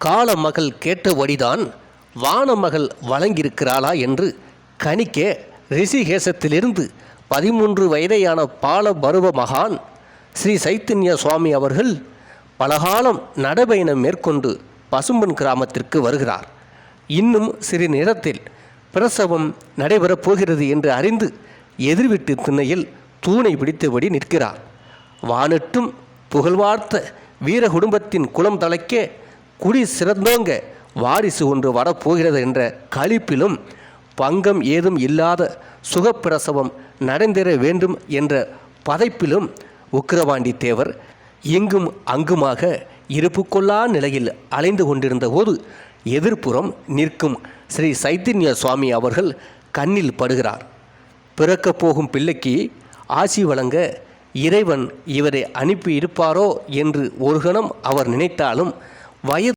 காலமகள் கேட்டபடிதான் வானமகள் வழங்கியிருக்கிறாளா என்று கணிக்க ரிஷிகேசத்திலிருந்து 13 வயதையான பால பருவ மகான் ஸ்ரீ சைத்தன்ய சுவாமி அவர்கள் பலகாலம் நடைபயணம் மேற்கொண்டு பசும்பன் கிராமத்திற்கு வருகிறார். இன்னும் சிறு நேரத்தில் பிரசவம் நடைபெறப் போகிறது என்று அறிந்து எதிர்விட்டு திண்ணையில் தூணை பிடித்தபடி நிற்கிறார். வானெட்டும் புகழ்வார்த்த வீர குடும்பத்தின் குலம் தழைக்க குடி சிறந்தோங்க வாரிசு ஒன்று வரப்போகிறது என்ற களிப்பிலும் பங்கம் ஏதும் இல்லாத சுகப்பிரசவம் நடந்தேற வேண்டும் என்ற பதைப்பிலும் உக்கிரபாண்டி தேவர் இங்கும் அங்குமாக இருப்பு கொள்ளா நிலையில் அலைந்து கொண்டிருந்த போது எதிர்ப்புறம் நிற்கும் ஸ்ரீ சைத்தன்ய சுவாமி அவர்கள் கண்ணில் படுகிறார். பிறக்கப் போகும் பிள்ளைக்கு ஆசி வழங்க இறைவன் இவரை அனுப்பி இருப்பாரோ என்று ஒரு கணம் அவர் நினைத்தாலும் வயது